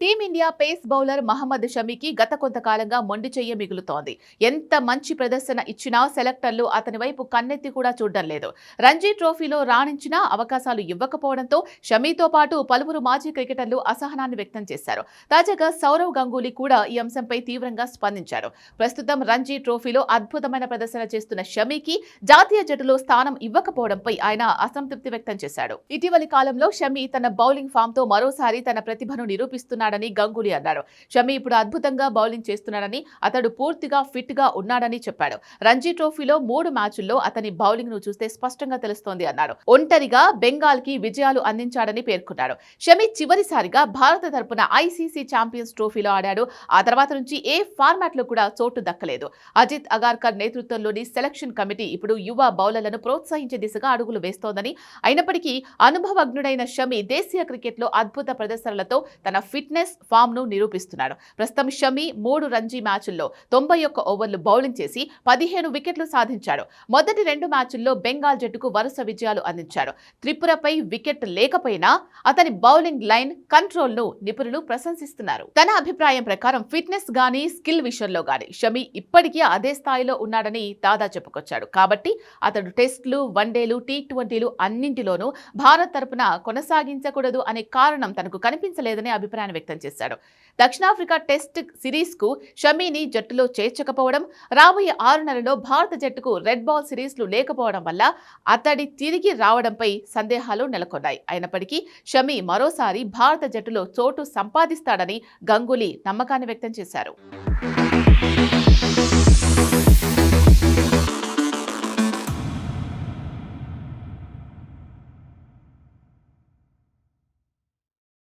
Team India pace bowler Mohammed షమీకి గత కొంతకాలంగా మొండి చెయ్య మిగులుతోంది. ఎంత మంచి ప్రదర్శన ఇచ్చినా సెలెక్టర్లు అతని వైపు కన్నెత్తి కూడా చూడడం లేదు. రంజీ ట్రోఫీలో రాణించినా అవకాశాలు ఇవ్వకపోవడంతో షమీతో పాటు పలువురు మాజీ క్రికెటర్లు అసహనాన్ని వ్యక్తం చేశారు. తాజాగా సౌరవ్ గంగూలీ కూడా ఈ అంశంపై తీవ్రంగా స్పందించారు. ప్రస్తుతం రంజీ ట్రోఫీలో అద్భుతమైన ప్రదర్శన చేస్తున్న షమీకి జాతీయ జట్టులో స్థానం ఇవ్వకపోవడంపై ఆయన అసంతృప్తి వ్యక్తం చేశాడు. ఇటీవలి కాలంలో షమీ తన బౌలింగ్ ఫామ్ తో మరోసారి తన ప్రతిభను నిరూపిస్తున్నాడని గంగూలీ అన్నారు. షమీ ఇప్పుడు అద్భుతంగా బౌలింగ్ చేస్తున్నాడని, అతడు పూర్తిగా ఫిట్ గా ఉన్నాడని చెప్పాడు. రంజీ ట్రోఫీలో 3 మ్యాచ్ల్లో అతని బౌలింగ్ ను చూస్తే స్పష్టంగా తెలుస్తోంది అన్నారు. ఒంటరిగా బెంగాల్ కి విజయాలు అందించాడని పేర్కొన్నారు. షమీ చివరిసారిగా భారత తరపున ఐసీసీ ఛాంపియన్స్ ట్రోఫీలో ఆడాడు. ఆ తర్వాత నుంచి ఏ ఫార్మాట్ లో కూడా చోటు దక్కలేదు. అజిత్ అగార్కర్ నేతృత్వంలోని సెలక్షన్ కమిటీ ఇప్పుడు యువ బౌలర్లను ప్రోత్సహించే దిశగా అడుగులు వేస్తోందని, అయినప్పటికీ అనుభవజ్ఞుడైన షమీ దేశీయ క్రికెట్ లో అద్భుత ప్రదర్శనలతో తన ఫిట్నెస్ ఫామ్ ను నిరూపిస్తున్నాడు. ప్రస్తుతం షమీ 3 రంజీ మ్యాచ్ల్లో 91 ఓవర్లు బౌలింగ్ చేసి 15 వికెట్లు సాధించాడు. మొదటి 2 మ్యాచ్ల్లో బెంగాల్ జట్టుకు వరుస విజయాలు అందించాడు. త్రిపురపై వికెట్ లేకపోయినా అతని బౌలింగ్ లైన్ కంట్రోల్ ను నిపుణులు ప్రశంసిస్తున్నారు. తన అభిప్రాయం ప్రకారం ఫిట్నెస్ గానీ స్కిల్ విషయంలో గానీ షమీ ఇప్పటికీ అదే స్థాయిలో ఉన్నాడని దాదా చెప్పుకొచ్చాడు. కాబట్టి అతడు టెస్టులు, వన్డేలు, టీ20లు అన్నింటిలోనూ భారత్ తరపున కొనసాగించకూడదు అనే కారణం తనకు కనిపించలేదని అభిప్రాయం వ్యక్తం చేశాడు. దక్షిణాఫ్రికా టెస్ట్ సిరీస్ కు షమీని జట్టులో చేర్చకపోవడం, రాబోయే 6 నెలల్లో భారత జట్టుకు రెడ్ బాల్ సిరీస్లు లేకపోవడం వల్ల అతడి తిరిగి రావడంపై సందేహాలు నెలకొన్నాయి. అయినప్పటికీ షమీ మరోసారి భారత జట్టులో చోటు సంపాదిస్తాడని గంగూలీ నమ్మకాన్ని వ్యక్తం చేశారు.